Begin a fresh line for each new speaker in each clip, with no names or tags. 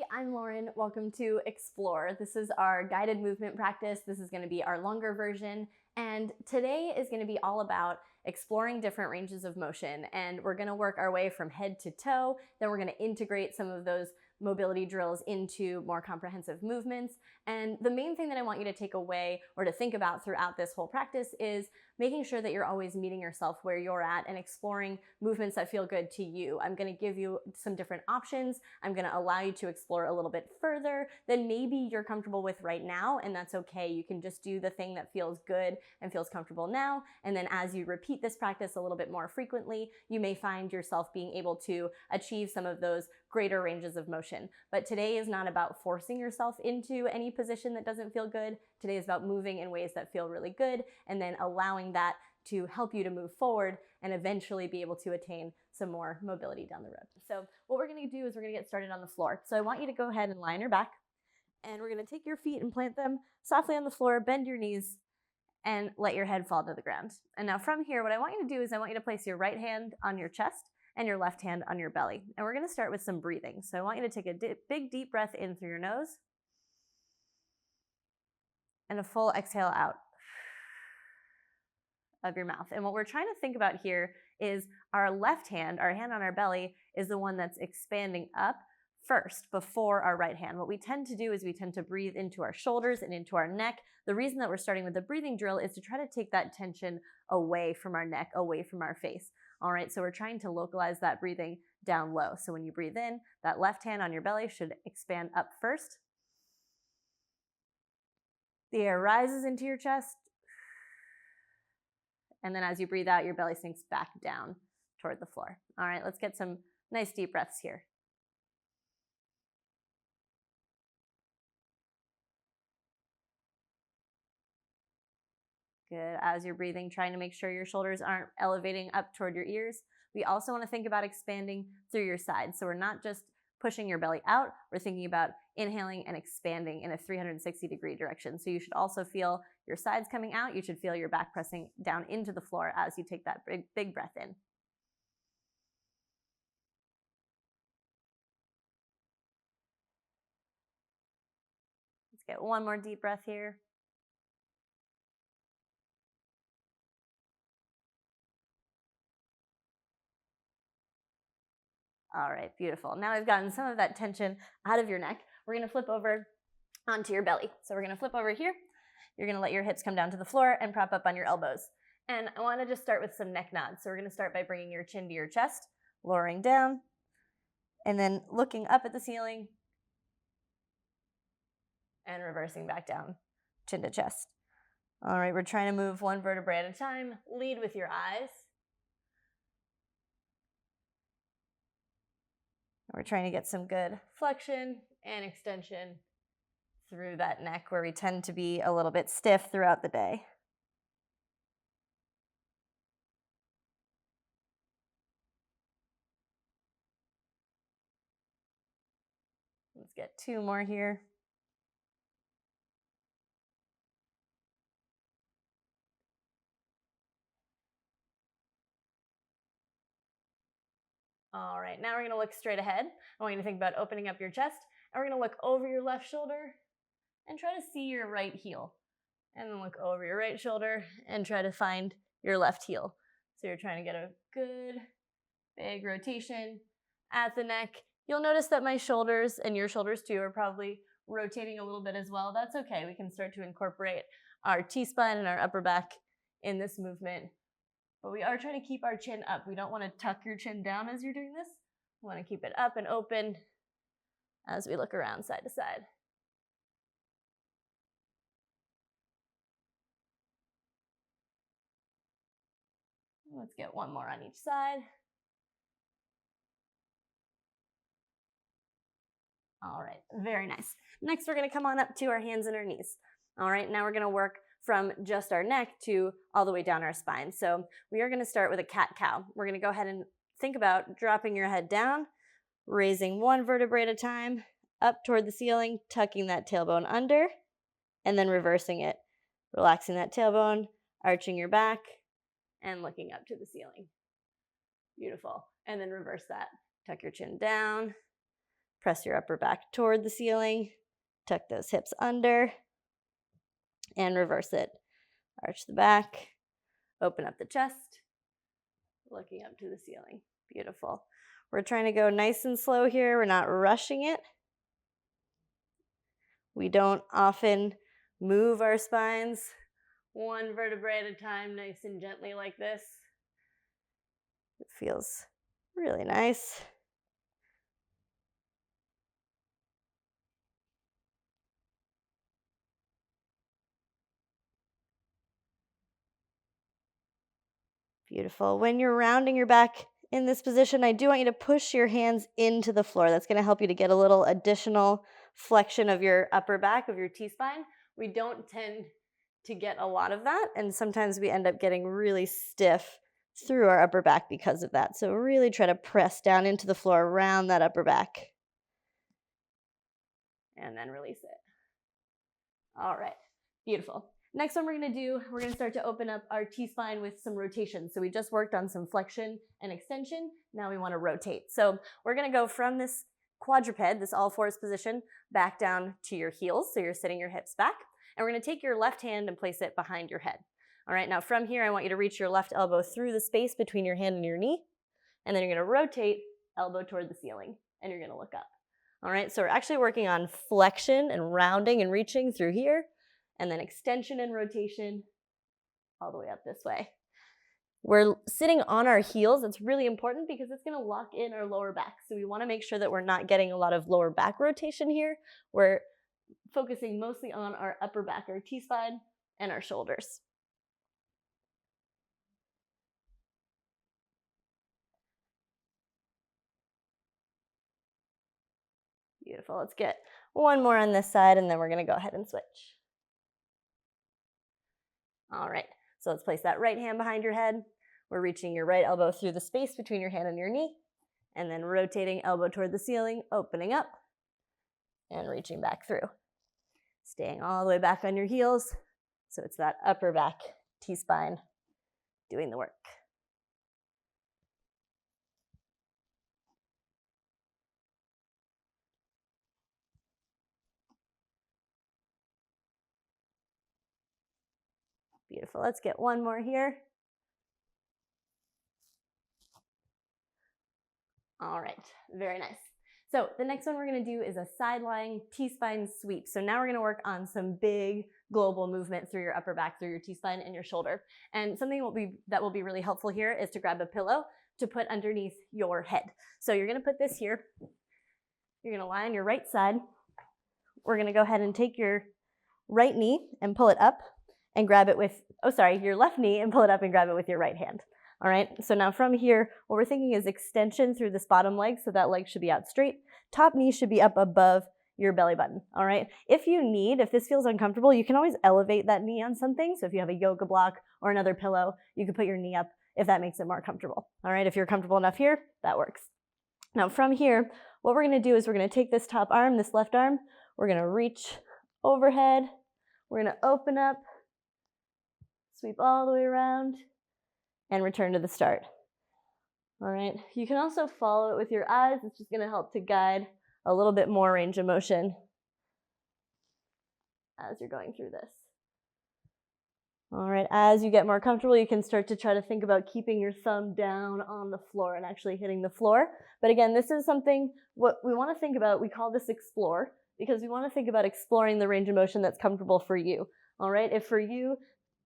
I'm Lauren. Welcome to Explore. This is our guided movement practice. This is going to be our longer version. And today is going to be all about exploring different ranges of motion. And we're going to work our way from head to toe. Then we're going to integrate some of those mobility drills into more comprehensive movements. And the main thing that I want you to take away or to think about throughout this whole practice is making sure that you're always meeting yourself where you're at and exploring movements that feel good to you. I'm going to give you some different options. I'm going to allow you to explore a little bit further than maybe you're comfortable with right now, and that's okay. You can just do the thing that feels good and feels comfortable now, and then as you repeat this practice a little bit more frequently, you may find yourself being able to achieve some of those greater ranges of motion. But today is not about forcing yourself into any position that doesn't feel good. Today is about moving in ways that feel really good and then allowing that to help you to move forward and eventually be able to attain some more mobility down the road. So what we're going to do is we're going to get started on the floor. So I want you to go ahead and lie on your back, and we're going to take your feet and plant them softly on the floor, bend your knees, and let your head fall to the ground. And now from here, what I want you to do is I want you to place your right hand on your chest and your left hand on your belly. And we're going to start with some breathing. So I want you to take a big deep breath in through your nose and a full exhale out of your mouth. And what we're trying to think about here is our left hand, our hand on our belly, is the one that's expanding up first before our right hand. What we tend to do is we tend to breathe into our shoulders and into our neck. The reason that we're starting with the breathing drill is to try to take that tension away from our neck, away from our face. All right, so we're trying to localize that breathing down low. So when you breathe in, that left hand on your belly should expand up first. The air rises into your chest. And then as you breathe out, your belly sinks back down toward the floor. All right, let's get some nice deep breaths here. Good. As you're breathing, trying to make sure your shoulders aren't elevating up toward your ears. We also want to think about expanding through your sides. So we're not just pushing your belly out, we're thinking about inhaling and expanding in a 360-degree direction. So you should also feel your sides coming out. You should feel your back pressing down into the floor as you take that big breath in. Let's get one more deep breath here. All right, beautiful. Now we've gotten some of that tension out of your neck. We're going to flip over onto your belly. So we're going to flip over here. You're going to let your hips come down to the floor and prop up on your elbows. And I want to just start with some neck nods. So we're going to start by bringing your chin to your chest, lowering down, and then looking up at the ceiling and reversing back down, chin to chest. All right, we're trying to move one vertebrae at a time. Lead with your eyes. We're trying to get some good flexion and extension through that neck where we tend to be a little bit stiff throughout the day. Let's get two more here. All right, now we're going to look straight ahead. I want you to think about opening up your chest, and we're going to look over your left shoulder and try to see your right heel. And then look over your right shoulder and try to find your left heel. So you're trying to get a good big rotation at the neck. You'll notice that my shoulders and your shoulders too are probably rotating a little bit as well. That's okay. We can start to incorporate our T-spine and our upper back in this movement. But we are trying to keep our chin up. We don't want to tuck your chin down as you're doing this. We want to keep it up and open as we look around side to side. Let's get one more on each side. All right, very nice. Next, we're going to come on up to our hands and our knees. All right, now we're going to work from just our neck to all the way down our spine. So we are going to start with a cat-cow. We're going to go ahead and think about dropping your head down, raising one vertebrae at a time, up toward the ceiling, tucking that tailbone under, and then reversing it, relaxing that tailbone, arching your back, and looking up to the ceiling. Beautiful. And then reverse that. Tuck your chin down, Press your upper back toward the ceiling. Tuck those hips under. And reverse it. Arch the back. Open up the chest. Looking up to the ceiling. Beautiful. We're trying to go nice and slow here. We're not rushing it. We don't often move our spines one vertebrae at a time, nice and gently like this. It feels really nice. Beautiful. When you're rounding your back in this position, I do want you to push your hands into the floor. That's going to help you to get a little additional flexion of your upper back, of your T-spine. We don't tend to get a lot of that, and sometimes we end up getting really stiff through our upper back because of that. So really try to press down into the floor around that upper back. And then release it. All right, beautiful. Next one we're going to do, we're going to start to open up our T-spine with some rotation. So we just worked on some flexion and extension. Now we want to rotate. So we're going to go from this quadruped, this all fours position, back down to your heels. So you're sitting your hips back. And we're going to take your left hand and place it behind your head. All right, now from here, I want you to reach your left elbow through the space between your hand and your knee. And then you're going to rotate elbow toward the ceiling. And you're going to look up. All right, so we're actually working on flexion and rounding and reaching through here. And then extension and rotation all the way up this way. We're sitting on our heels. It's really important because it's going to lock in our lower back. So we want to make sure that we're not getting a lot of lower back rotation here. We're focusing mostly on our upper back, our T-spine, and our shoulders. Beautiful. Let's get one more on this side, and then we're going to go ahead and switch. All right, so let's place that right hand behind your head. We're reaching your right elbow through the space between your hand and your knee, and then rotating elbow toward the ceiling, opening up, and reaching back through. Staying all the way back on your heels, so it's that upper back T-spine doing the work. Beautiful. Let's get one more here. All right, very nice. So the next one we're going to do is a side-lying T-spine sweep. So now we're going to work on some big global movement through your upper back, through your T-spine and your shoulder. And something that will be really helpful here is to grab a pillow to put underneath your head. So you're going to put this here. You're going to lie on your right side. We're going to go ahead and take your right knee and pull it up and grab it with, your left knee and pull it up and grab it with your right hand. All right, so now from here, what we're thinking is extension through this bottom leg, so that leg should be out straight. Top knee should be up above your belly button, all right? If this feels uncomfortable, you can always elevate that knee on something. So if you have a yoga block or another pillow, you can put your knee up if that makes it more comfortable, all right? If you're comfortable enough here, that works. Now from here, what we're gonna do is we're gonna take this top arm, this left arm, we're gonna reach overhead, we're gonna open up, sweep all the way around, and return to the start. All right, you can also follow it with your eyes. It's just going to help to guide a little bit more range of motion as you're going through this. All right, as you get more comfortable, you can start to try to think about keeping your thumb down on the floor and actually hitting the floor. But again, this is something, what we want to think about, we call this explore, because we want to think about exploring the range of motion that's comfortable for you. All right, if for you,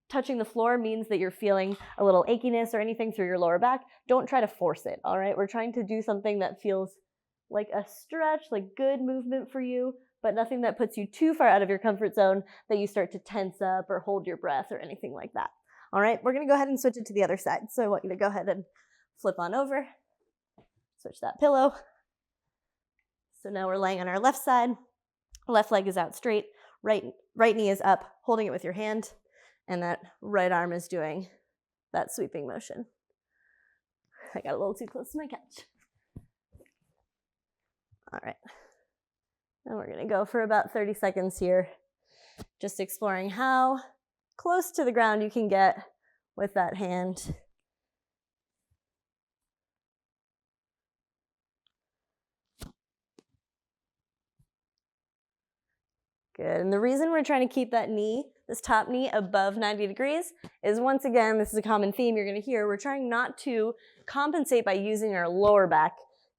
touching the floor means that you're feeling a little achiness or anything through your lower back, don't try to force it, all right? We're trying to do something that feels like a stretch, like good movement for you, but nothing that puts you too far out of your comfort zone that you start to tense up or hold your breath or anything like that. All right, we're gonna go ahead and switch it to the other side. So I want you to go ahead and flip on over, switch that pillow. So now we're laying on our left side, left leg is out straight, right knee is up, holding it with your hand, and that right arm is doing that sweeping motion. I got a little too close to my couch. All right. And we're going to go for about 30 seconds here, just exploring how close to the ground you can get with that hand. Good, and the reason we're trying to keep that knee, this top knee, above 90 degrees is, once again, this is a common theme you're gonna hear, we're trying not to compensate by using our lower back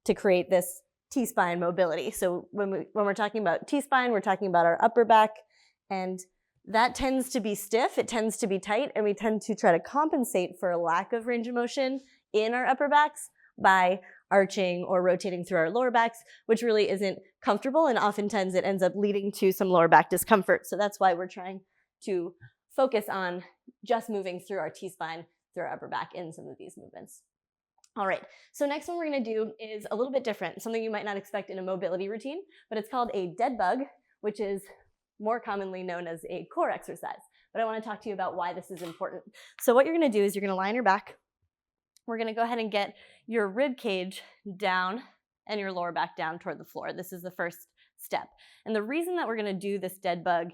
to create this T-spine mobility. So when we're talking about T-spine, we're talking about our upper back, and that tends to be stiff, it tends to be tight, and we tend to try to compensate for a lack of range of motion in our upper backs by arching or rotating through our lower backs, which really isn't comfortable, and oftentimes it ends up leading to some lower back discomfort. So that's why we're trying to focus on just moving through our T-spine, through our upper back in some of these movements. All right, so next one we're gonna do is a little bit different, something you might not expect in a mobility routine, but it's called a dead bug, which is more commonly known as a core exercise. But I wanna talk to you about why this is important. So what you're gonna do is you're gonna lie on your back. We're gonna go ahead and get your rib cage down and your lower back down toward the floor. This is the first step. And the reason that we're gonna do this dead bug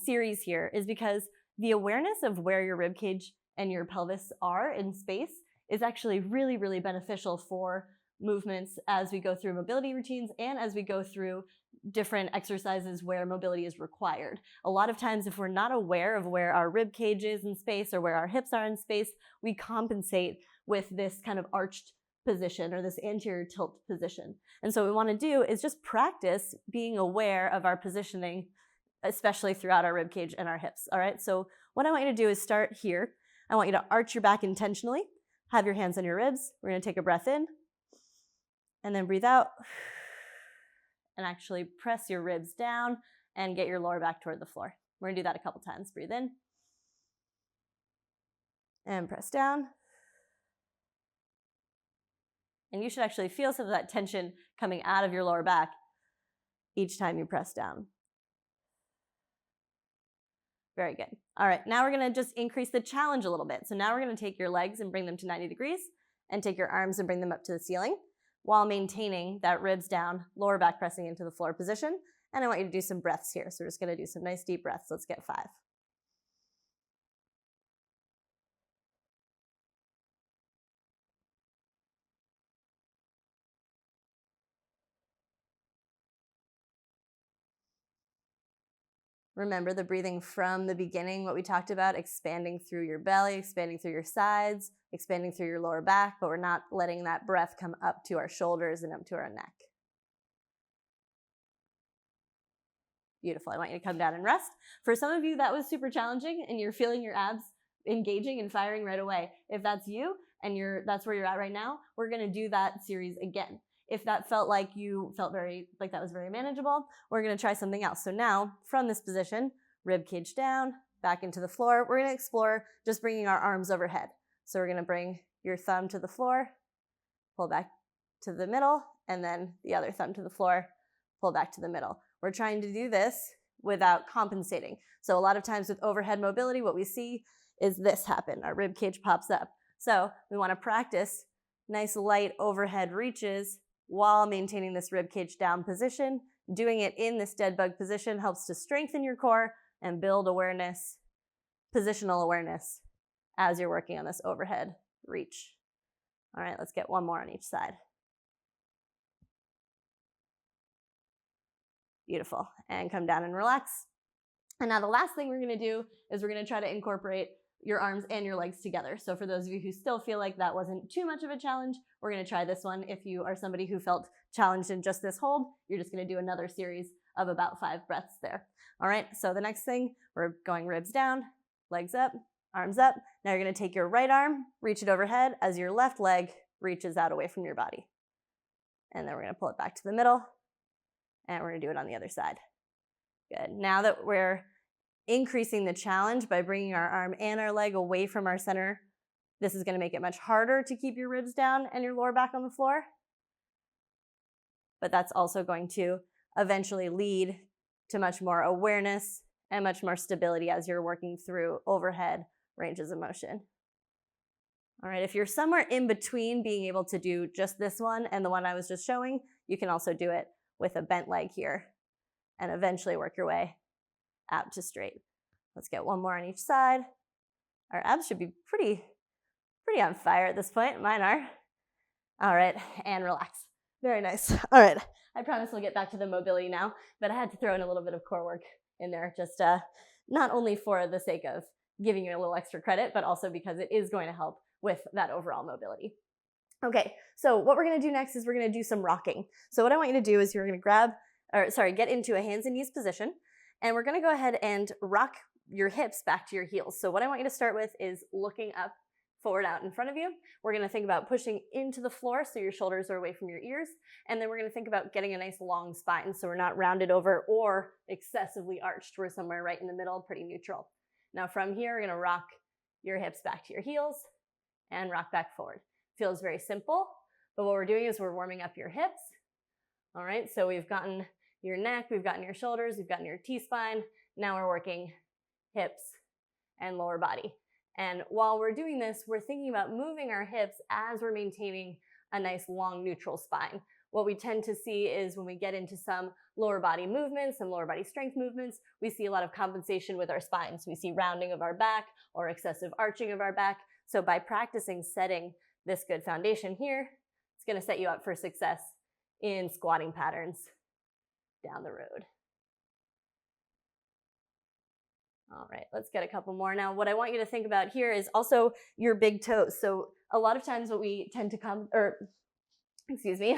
series here is because the awareness of where your rib cage and your pelvis are in space is actually really, really beneficial for movements as we go through mobility routines and as we go through different exercises where mobility is required. A lot of times, if we're not aware of where our rib cage is in space or where our hips are in space, we compensate with this kind of arched position or this anterior tilt position. And so what we want to do is just practice being aware of our positioning, especially throughout our rib cage and our hips. All right, so what I want you to do is start here. I want you to arch your back intentionally, have your hands on your ribs. We're going to take a breath in and then breathe out and actually press your ribs down and get your lower back toward the floor. We're going to do that a couple times. Breathe in and press down. And you should actually feel some of that tension coming out of your lower back each time you press down. Very good. All right, now we're gonna just increase the challenge a little bit. So now we're gonna take your legs and bring them to 90 degrees and take your arms and bring them up to the ceiling while maintaining that ribs down, lower back pressing into the floor position. And I want you to do some breaths here. So we're just gonna do some nice deep breaths. Let's get 5. Remember the breathing from the beginning, what we talked about, expanding through your belly, expanding through your sides, expanding through your lower back, but we're not letting that breath come up to our shoulders and up to our neck. Beautiful. I want you to come down and rest. For some of you, that was super challenging and you're feeling your abs engaging and firing right away. If that's you and that's where you're at right now, we're going to do that series again. If that felt like you felt like that was very manageable, we're going to try something else. So now, from this position, rib cage down, back into the floor, we're going to explore just bringing our arms overhead. So we're going to bring your thumb to the floor, pull back to the middle, and then the other thumb to the floor, pull back to the middle. We're trying to do this without compensating. So a lot of times with overhead mobility, what we see is this happen. Our rib cage pops up. So we want to practice nice light overhead reaches while maintaining this rib cage down position. Doing it in this dead bug position helps to strengthen your core and build awareness, positional awareness, as you're working on this overhead reach. All right, let's get one more on each side. Beautiful. And come down and relax. And now the last thing we're going to do is we're going to try to incorporate your arms and your legs together. So for those of you who still feel like that wasn't too much of a challenge, we're going to try this one. If you are somebody who felt challenged in just this hold, you're just going to do another series of about 5 breaths there. All right, so the next thing, we're going ribs down, legs up, arms up. Now you're going to take your right arm, reach it overhead as your left leg reaches out away from your body. And then we're going to pull it back to the middle, and we're going to do it on the other side. Good. Now that we're increasing the challenge by bringing our arm and our leg away from our center, this is going to make it much harder to keep your ribs down and your lower back on the floor. But that's also going to eventually lead to much more awareness and much more stability as you're working through overhead ranges of motion. All right, if you're somewhere in between being able to do just this one and the one I was just showing, you can also do it with a bent leg here and eventually work your way out to straight. Let's get one more on each side. Our abs should be pretty on fire at this point. Mine are. All right, and relax. Very nice. All right. I promise we'll get back to the mobility now, but I had to throw in a little bit of core work in there, just not only for the sake of giving you a little extra credit, but also because it is going to help with that overall mobility. Okay, so what we're going to do next is we're going to do some rocking. So what I want you to do is you're going to get into a hands and knees position, and we're going to go ahead and rock your hips back to your heels. So what I want you to start with is looking up, forward, out in front of you. We're going to think about pushing into the floor so your shoulders are away from your ears, and then we're going to think about getting a nice long spine so we're not rounded over or excessively arched. We're somewhere right in the middle, pretty neutral. Now from here, we're going to rock your hips back to your heels and rock back forward. Feels very simple, but what we're doing is we're warming up your hips. All right, so we've gotten your neck, we've gotten your shoulders, we've gotten your T-spine. Now we're working hips and lower body. And while we're doing this, we're thinking about moving our hips as we're maintaining a nice long neutral spine. What we tend to see is when we get into some lower body movements, some lower body strength movements, we see a lot of compensation with our spines. We see rounding of our back or excessive arching of our back. So by practicing setting this good foundation here, it's going to set you up for success in squatting patterns down the road. All right, let's get a couple more. Now, what I want you to think about here is also your big toes. So a lot of times what we tend to a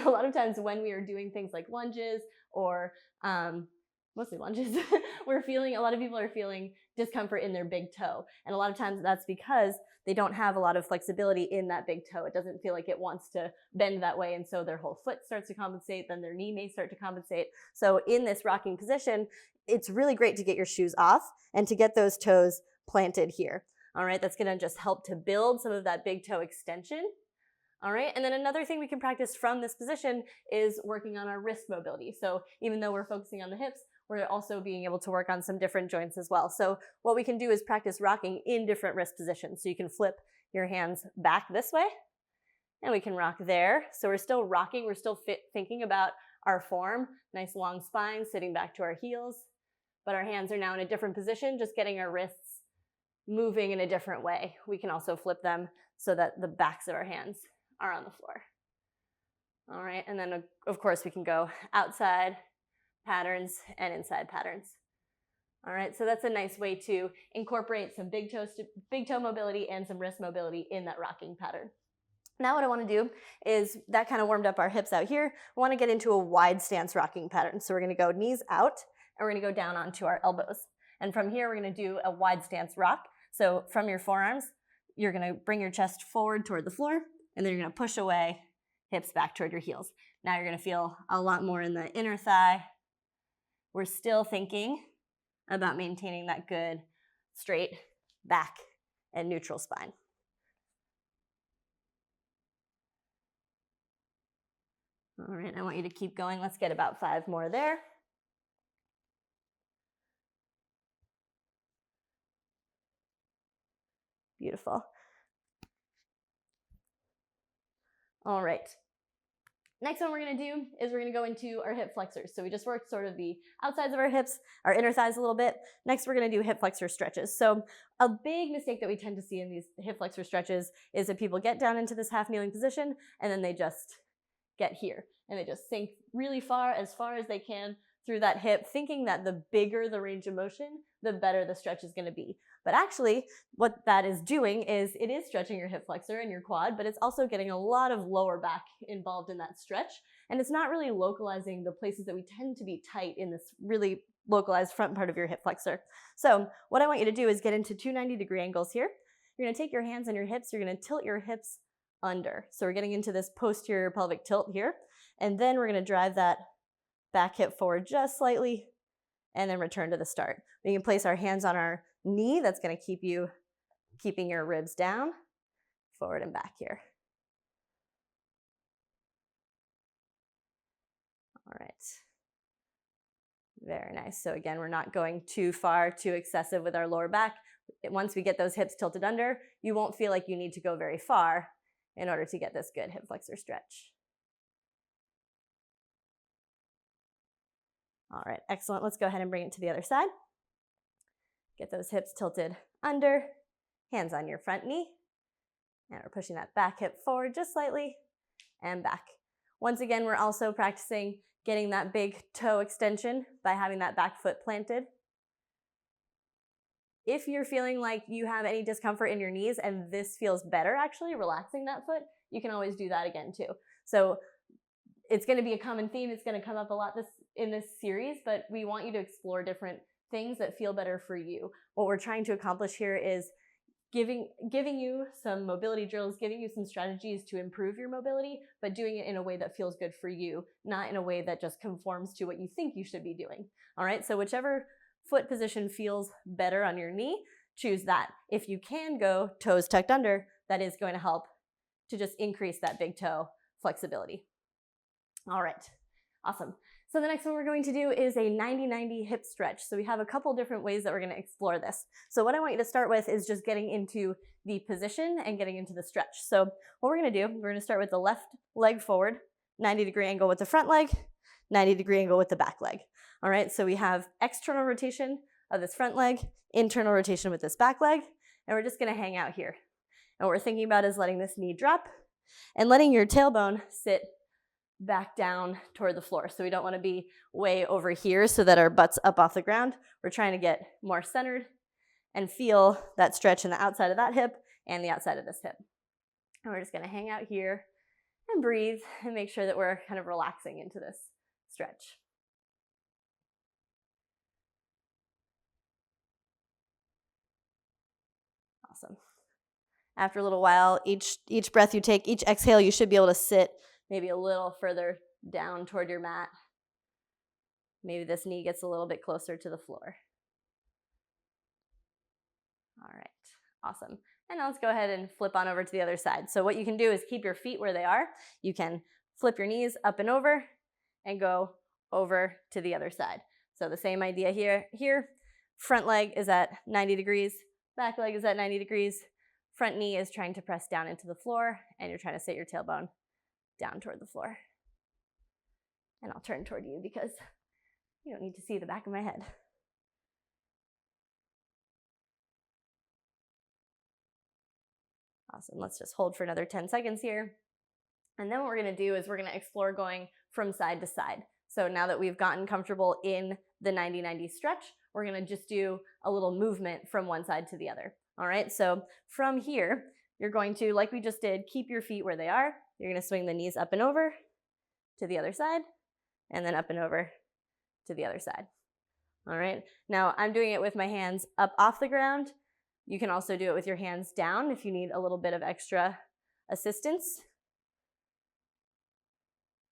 lot of times when we are doing things like lunges or mostly lunges, a lot of people are feeling discomfort in their big toe. And a lot of times that's because they don't have a lot of flexibility in that big toe. It doesn't feel like it wants to bend that way. And so their whole foot starts to compensate, then their knee may start to compensate. So in this rocking position, it's really great to get your shoes off and to get those toes planted here. All right, that's gonna just help to build some of that big toe extension. All right, and then another thing we can practice from this position is working on our wrist mobility. So even though we're focusing on the hips, we're also being able to work on some different joints as well. So what we can do is practice rocking in different wrist positions. So you can flip your hands back this way, and we can rock there. So we're still rocking, we're still thinking about our form, nice long spine, sitting back to our heels, but our hands are now in a different position, just getting our wrists moving in a different way. We can also flip them so that the backs of our hands are on the floor. All right, and then of course we can go outside patterns and inside patterns. All right, so that's a nice way to incorporate some big toe mobility and some wrist mobility in that rocking pattern. Now what I want to do is, that kind of warmed up our hips out here, we want to get into a wide stance rocking pattern. So we're going to go knees out and we're going to go down onto our elbows. And from here we're going to do a wide stance rock. So from your forearms, you're going to bring your chest forward toward the floor, and then you're going to push away, hips back toward your heels. Now you're going to feel a lot more in the inner thigh. We're still thinking about maintaining that good straight back and neutral spine. All right, I want you to keep going. Let's get about 5 more there. Beautiful. All right. Next one we're going to do is we're going to go into our hip flexors. So we just worked sort of the outsides of our hips, our inner thighs a little bit. Next, we're going to do hip flexor stretches. So a big mistake that we tend to see in these hip flexor stretches is that people get down into this half kneeling position and then they just get here and they just sink really far as they can through that hip, thinking that the bigger the range of motion, the better the stretch is going to be. But actually, what that is doing is it is stretching your hip flexor and your quad, but it's also getting a lot of lower back involved in that stretch. And it's not really localizing the places that we tend to be tight in this really localized front part of your hip flexor. So what I want you to do is get into 2 90-degree angles here. You're going to take your hands on your hips. You're going to tilt your hips under. So we're getting into this posterior pelvic tilt here. And then we're going to drive that back hip forward just slightly and then return to the start. We can place our hands on our knee. That's going to keep you keeping your ribs down, forward and back here. All right. Very nice. So again, we're not going too far, too excessive with our lower back. Once we get those hips tilted under, you won't feel like you need to go very far in order to get this good hip flexor stretch. All right, excellent. Let's go ahead and bring it to the other side. Get those hips tilted under, hands on your front knee. And we're pushing that back hip forward just slightly and back. Once again, we're also practicing getting that big toe extension by having that back foot planted. If you're feeling like you have any discomfort in your knees and this feels better, actually relaxing that foot, you can always do that again too. So it's going to be a common theme. It's going to come up a lot in this series, but we want you to explore different things that feel better for you. What we're trying to accomplish here is giving you some mobility drills, giving you some strategies to improve your mobility, but doing it in a way that feels good for you, not in a way that just conforms to what you think you should be doing. All right, so whichever foot position feels better on your knee, choose that. If you can go toes tucked under, that is going to help to just increase that big toe flexibility. All right, awesome. So the next one we're going to do is a 90-90 hip stretch. So we have a couple different ways that we're going to explore this. So what I want you to start with is just getting into the position and getting into the stretch. So what we're going to do, we're going to start with the left leg forward, 90-degree angle with the front leg, 90-degree angle with the back leg. All right, so we have external rotation of this front leg, internal rotation with this back leg, and we're just going to hang out here. And what we're thinking about is letting this knee drop and letting your tailbone sit back down toward the floor. So we don't want to be way over here so that our butt's up off the ground. We're trying to get more centered and feel that stretch in the outside of that hip and the outside of this hip. And we're just going to hang out here and breathe and make sure that we're kind of relaxing into this stretch. Awesome. After a little while, each breath you take, each exhale, you should be able to sit maybe a little further down toward your mat. Maybe this knee gets a little bit closer to the floor. All right, awesome. And now let's go ahead and flip on over to the other side. So what you can do is keep your feet where they are. You can flip your knees up and over and go over to the other side. So the same idea here. Front leg is at 90 degrees, back leg is at 90 degrees. Front knee is trying to press down into the floor, and you're trying to sit your tailbone down toward the floor. And I'll turn toward you because you don't need to see the back of my head. Awesome. Let's just hold for another 10 seconds here. And then what we're going to do is we're going to explore going from side to side. So now that we've gotten comfortable in the 90-90 stretch, we're going to just do a little movement from one side to the other. All right, so from here, you're going to, like we just did, keep your feet where they are. You're going to swing the knees up and over to the other side, and then up and over to the other side. All right, now I'm doing it with my hands up off the ground. You can also do it with your hands down if you need a little bit of extra assistance.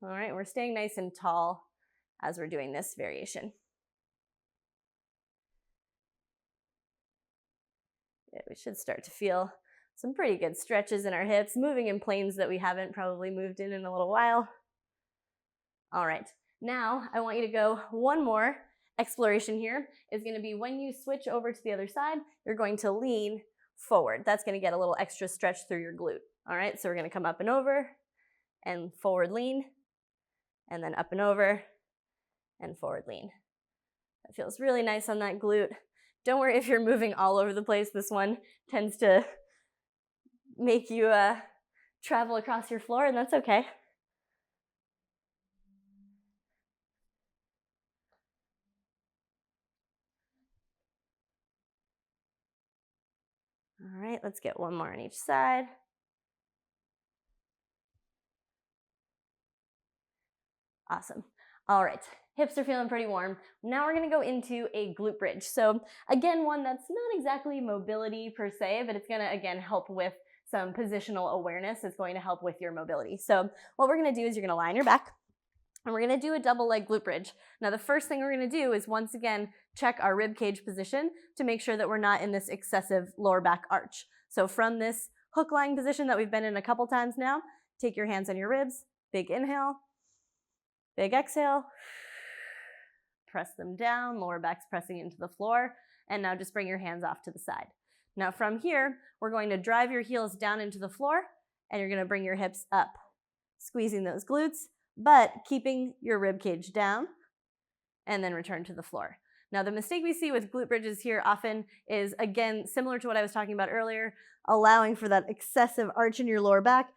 All right, we're staying nice and tall as we're doing this variation. Yeah, we should start to feel some pretty good stretches in our hips, moving in planes that we haven't probably moved in a little while. All right, now I want you to go one more exploration here. Is going to be when you switch over to the other side, you're going to lean forward. That's going to get a little extra stretch through your glute. All right, so we're going to come up and over and forward lean, and then up and over and forward lean. That feels really nice on that glute. Don't worry if you're moving all over the place. This one tends to make you travel across your floor, and that's okay. All right, let's get one more on each side. Awesome. All right, hips are feeling pretty warm. Now we're going to go into a glute bridge. So again, one that's not exactly mobility per se, but it's going to, again, help with some positional awareness. It's going to help with your mobility. So what we're going to do is you're going to lie on your back, and we're going to do a double leg glute bridge. Now the first thing we're going to do is once again check our rib cage position to make sure that we're not in this excessive lower back arch. So from this hook lying position that we've been in a couple times now, take your hands on your ribs, big inhale, big exhale, press them down, lower back's pressing into the floor, and now just bring your hands off to the side. Now from here, we're going to drive your heels down into the floor, and you're going to bring your hips up, squeezing those glutes, but keeping your rib cage down, and then return to the floor. Now the mistake we see with glute bridges here often is, again, similar to what I was talking about earlier, allowing for that excessive arch in your lower back,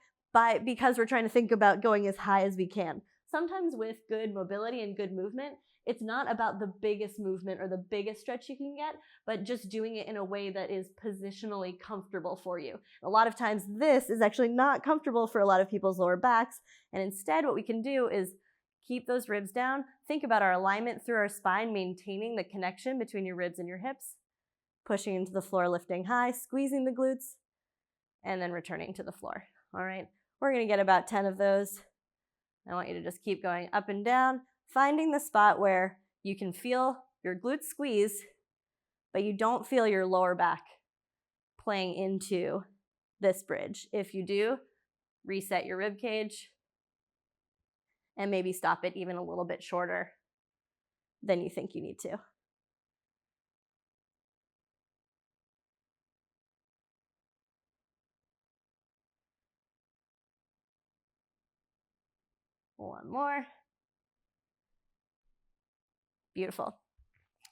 because we're trying to think about going as high as we can. Sometimes with good mobility and good movement, it's not about the biggest movement or the biggest stretch you can get, but just doing it in a way that is positionally comfortable for you. A lot of times this is actually not comfortable for a lot of people's lower backs, and instead what we can do is keep those ribs down, think about our alignment through our spine, maintaining the connection between your ribs and your hips, pushing into the floor, lifting high, squeezing the glutes, and then returning to the floor. All right, we're gonna get about 10 of those. I want you to just keep going up and down, finding the spot where you can feel your glutes squeeze, but you don't feel your lower back playing into this bridge. If you do, reset your rib cage and maybe stop it even a little bit shorter than you think you need to. One more. Beautiful.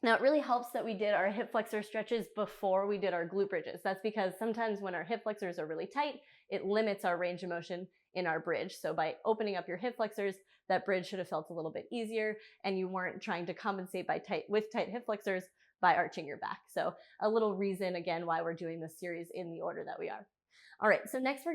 Now, it really helps that we did our hip flexor stretches before we did our glute bridges. That's because sometimes when our hip flexors are really tight, it limits our range of motion in our bridge. So by opening up your hip flexors, that bridge should have felt a little bit easier, and you weren't trying to compensate with tight hip flexors by arching your back. So a little reason, again, why we're doing this series in the order that we are. All right, so next we're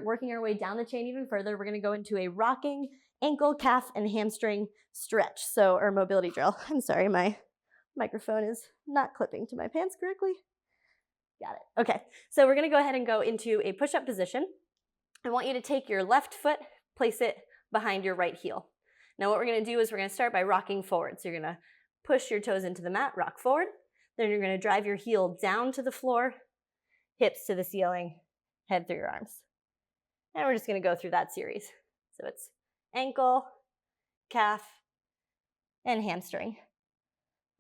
working our way down the chain even further. We're gonna go into a rocking ankle, calf, and hamstring stretch, or mobility drill. I'm sorry, my microphone is not clipping to my pants correctly. Got it. Okay, so we're gonna go ahead and go into a push-up position. I want you to take your left foot, place it behind your right heel. Now what we're gonna do is we're gonna start by rocking forward. So you're gonna push your toes into the mat, rock forward. Then you're gonna drive your heel down to the floor, hips to the ceiling, head through your arms. And we're just gonna go through that series. So it's ankle, calf, and hamstring.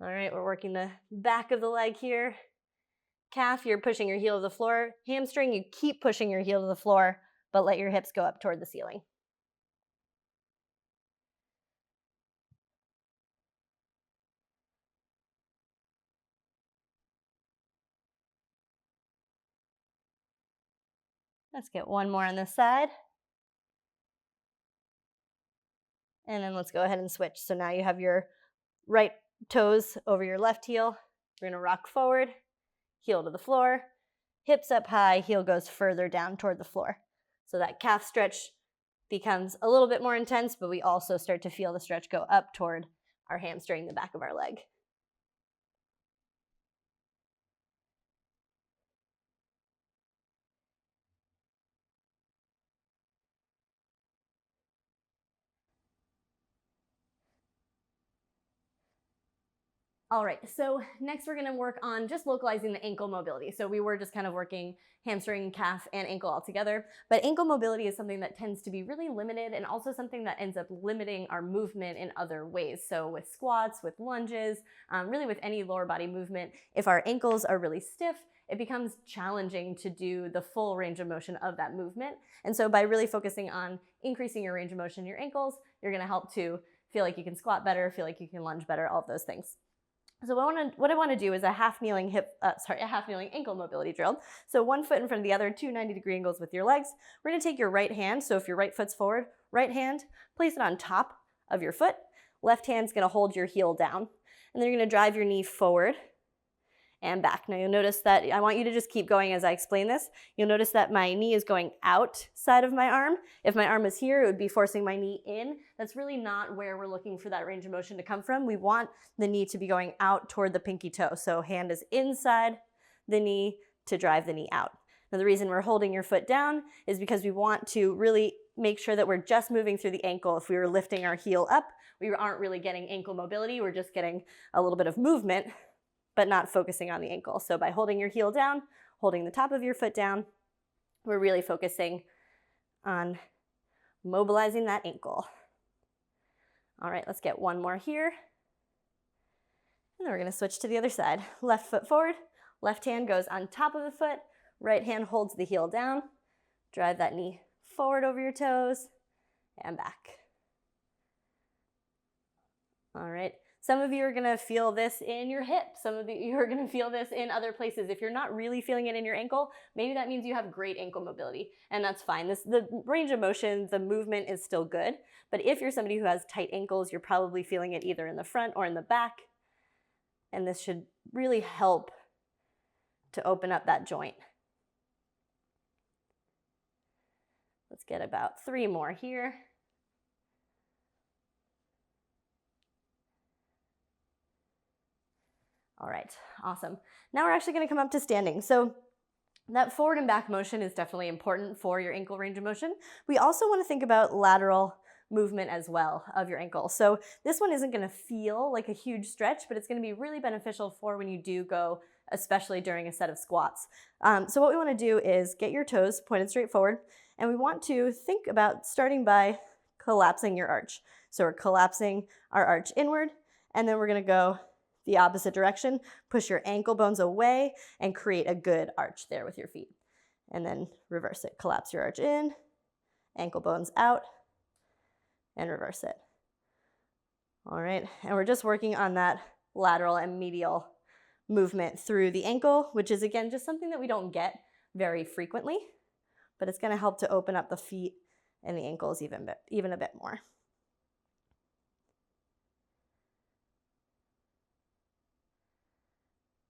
All right, we're working the back of the leg here. Calf, you're pushing your heel to the floor. Hamstring, you keep pushing your heel to the floor, but let your hips go up toward the ceiling. Let's get one more on this side. And then let's go ahead and switch. So now you have your right toes over your left heel. We're gonna rock forward, heel to the floor, hips up high, heel goes further down toward the floor. So that calf stretch becomes a little bit more intense, but we also start to feel the stretch go up toward our hamstring, the back of our leg. All right, so next we're gonna work on just localizing the ankle mobility. So we were just kind of working hamstring, calf, and ankle all together, but ankle mobility is something that tends to be really limited and also something that ends up limiting our movement in other ways. So with squats, with lunges, really with any lower body movement, if our ankles are really stiff, it becomes challenging to do the full range of motion of that movement. And so by really focusing on increasing your range of motion in your ankles, you're gonna help to feel like you can squat better, feel like you can lunge better, all of those things. So what I want to do is a half kneeling ankle mobility drill. So one foot in front of the other, 2 90-degree angles with your legs. We're going to take your right hand, so if your right foot's forward, right hand, place it on top of your foot. Left hand's going to hold your heel down. And then you're going to drive your knee forward and back. Now you'll notice that, I want you to just keep going as I explain this. You'll notice that my knee is going outside of my arm. If my arm is here, it would be forcing my knee in. That's really not where we're looking for that range of motion to come from. We want the knee to be going out toward the pinky toe. So hand is inside the knee to drive the knee out. Now the reason we're holding your foot down is because we want to really make sure that we're just moving through the ankle. If we were lifting our heel up, we aren't really getting ankle mobility. We're just getting a little bit of movement, but not focusing on the ankle. So by holding your heel down, holding the top of your foot down, we're really focusing on mobilizing that ankle. All right, let's get one more here. And then we're gonna switch to the other side. Left foot forward, left hand goes on top of the foot, right hand holds the heel down, drive that knee forward over your toes, and back. All right. Some of you are gonna feel this in your hip. Some of you are gonna feel this in other places. If you're not really feeling it in your ankle, maybe that means you have great ankle mobility, and that's fine. The range of motion, the movement is still good, but if you're somebody who has tight ankles, you're probably feeling it either in the front or in the back, and this should really help to open up that joint. Let's get about 3 more here. All right, awesome. Now we're actually gonna come up to standing. So that forward and back motion is definitely important for your ankle range of motion. We also wanna think about lateral movement as well of your ankle. So this one isn't gonna feel like a huge stretch, but it's gonna be really beneficial for when you do go, especially during a set of squats. So what we wanna do is get your toes pointed straight forward, and we want to think about starting by collapsing your arch. So we're collapsing our arch inward, and then we're gonna go the opposite direction, push your ankle bones away, and create a good arch there with your feet. And then reverse it. Collapse your arch in, ankle bones out, and reverse it. All right, and we're just working on that lateral and medial movement through the ankle, which is, again, just something that we don't get very frequently, but it's gonna help to open up the feet and the ankles even a bit more.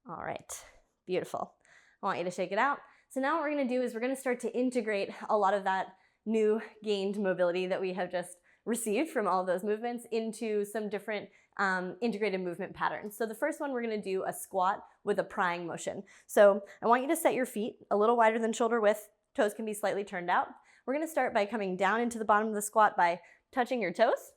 All right, beautiful. I want you to shake it out. So now what we're gonna do is we're gonna start to integrate a lot of that new gained mobility that we have just received from all of those movements into some different integrated movement patterns. So the first one, we're gonna do a squat with a prying motion. So I want you to set your feet a little wider than shoulder width. Toes can be slightly turned out. We're gonna start by coming down into the bottom of the squat by touching your toes,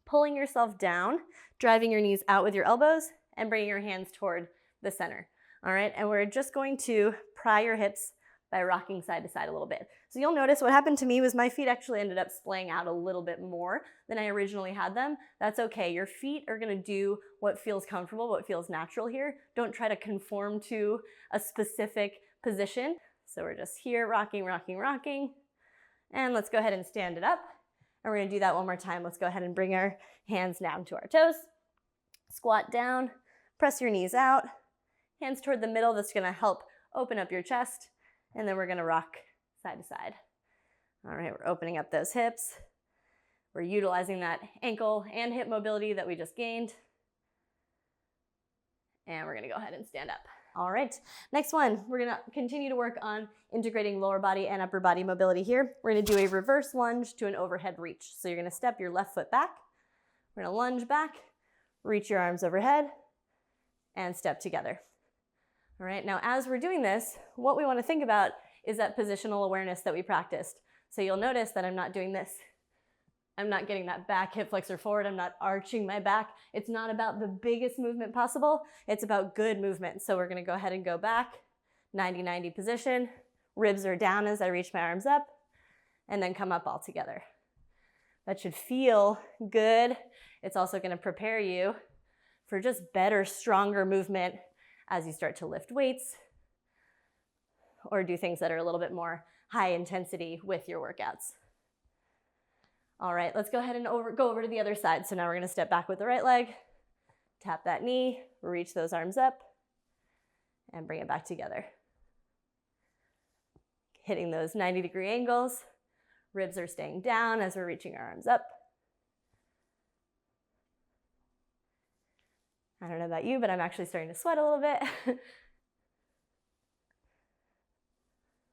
pulling yourself down, driving your knees out with your elbows, and bringing your hands toward the center. All right, and we're just going to pry your hips by rocking side to side a little bit. So you'll notice what happened to me was my feet actually ended up splaying out a little bit more than I originally had them. That's okay. Your feet are gonna do what feels comfortable, what feels natural here. Don't try to conform to a specific position. So we're just here rocking, rocking, rocking. And let's go ahead and stand it up. And we're gonna do that one more time. Let's go ahead and bring our hands down to our toes. Squat down, press your knees out, hands toward the middle. That's gonna help open up your chest. And then we're gonna rock side to side. All right, we're opening up those hips. We're utilizing that ankle and hip mobility that we just gained. And we're gonna go ahead and stand up. All right, next one, we're gonna continue to work on integrating lower body and upper body mobility here. We're gonna do a reverse lunge to an overhead reach. So you're gonna step your left foot back. We're gonna lunge back, reach your arms overhead, and step together. All right, now as we're doing this, what we wanna think about is that positional awareness that we practiced. So you'll notice that I'm not doing this. I'm not getting that back hip flexor forward. I'm not arching my back. It's not about the biggest movement possible. It's about good movement. So we're gonna go ahead and go back, 90-90 position. Ribs are down as I reach my arms up, and then come up all together. That should feel good. It's also gonna prepare you for just better, stronger movement as you start to lift weights or do things that are a little bit more high intensity with your workouts. All right, let's go ahead and go over to the other side. So now we're gonna step back with the right leg, tap that knee, reach those arms up, and bring it back together. Hitting those 90-degree angles. Ribs are staying down as we're reaching our arms up. I don't know about you, but I'm actually starting to sweat a little bit.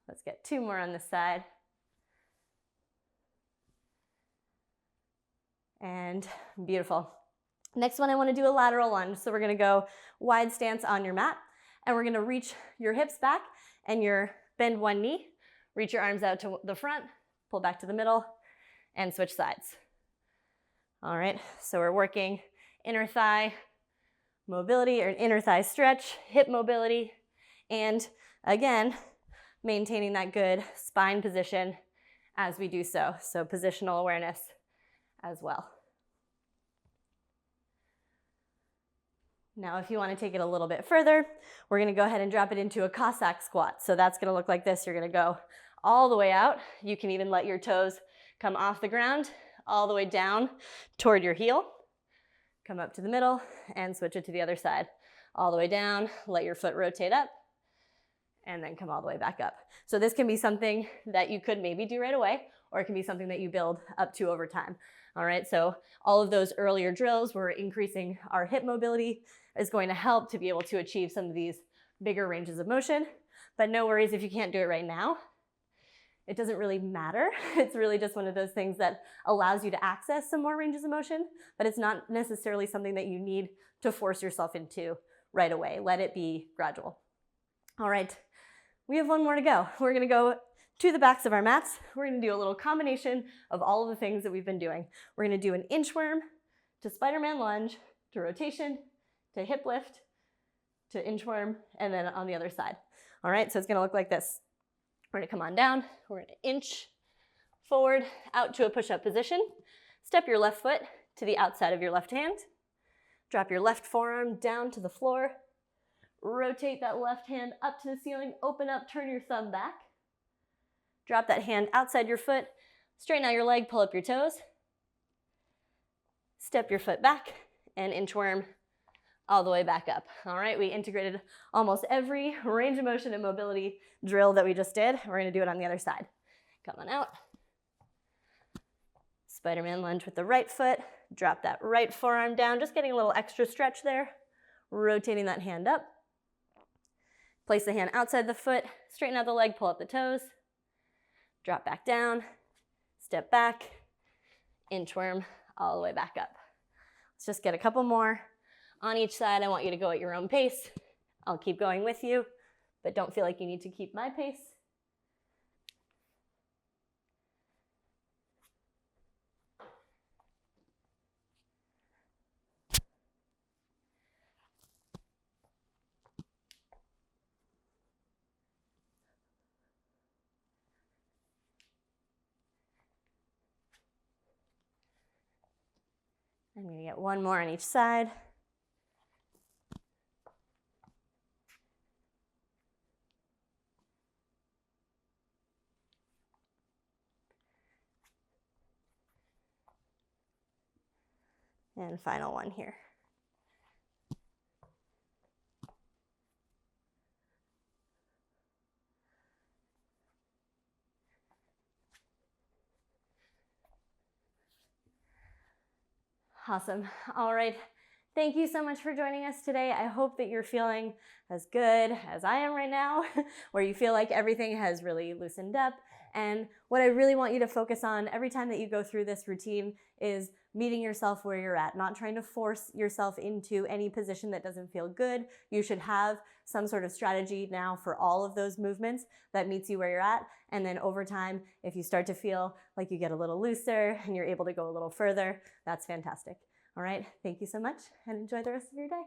Let's get 2 more on this side. And beautiful. Next one, I want to do a lateral lunge. So we're going to go wide stance on your mat, and we're going to reach your hips back and bend one knee, reach your arms out to the front, pull back to the middle, and switch sides. All right, so we're working inner thigh mobility or inner thigh stretch, hip mobility, and again, maintaining that good spine position as we do so. So positional awareness as well. Now, if you want to take it a little bit further, we're going to go ahead and drop it into a Cossack squat. So that's going to look like this. You're going to go all the way out. You can even let your toes come off the ground all the way down toward your heel. Come up to the middle and switch it to the other side. All the way down, let your foot rotate up, and then come all the way back up. So this can be something that you could maybe do right away, or it can be something that you build up to over time. All right, so all of those earlier drills where we're increasing our hip mobility is going to help to be able to achieve some of these bigger ranges of motion. But no worries if you can't do it right now. It doesn't really matter. It's really just one of those things that allows you to access some more ranges of motion, but it's not necessarily something that you need to force yourself into right away. Let it be gradual. All right, we have one more to go. We're gonna go to the backs of our mats. We're gonna do a little combination of all of the things that we've been doing. We're gonna do an inchworm to Spider-Man lunge, to rotation, to hip lift, to inchworm, and then on the other side. All right, so it's gonna look like this. We're gonna come on down, we're gonna inch forward, out to a push-up position. Step your left foot to the outside of your left hand. Drop your left forearm down to the floor. Rotate that left hand up to the ceiling, open up, turn your thumb back. Drop that hand outside your foot, straighten out your leg, pull up your toes. Step your foot back and inchworm all the way back up. All right, we integrated almost every range of motion and mobility drill that we just did. We're gonna do it on the other side. Come on out. Spider-Man lunge with the right foot. Drop that right forearm down, just getting a little extra stretch there. Rotating that hand up. Place the hand outside the foot, straighten out the leg, pull up the toes. Drop back down, step back, inchworm all the way back up. Let's just get a couple more. On each side, I want you to go at your own pace. I'll keep going with you, but don't feel like you need to keep my pace. I'm going to get one more on each side. And final one here. Awesome. All right. Thank you so much for joining us today. I hope that you're feeling as good as I am right now, where you feel like everything has really loosened up. And what I really want you to focus on every time that you go through this routine is meeting yourself where you're at, not trying to force yourself into any position that doesn't feel good. You should have some sort of strategy now for all of those movements that meets you where you're at. And then over time, if you start to feel like you get a little looser and you're able to go a little further, that's fantastic. All right, thank you so much and enjoy the rest of your day.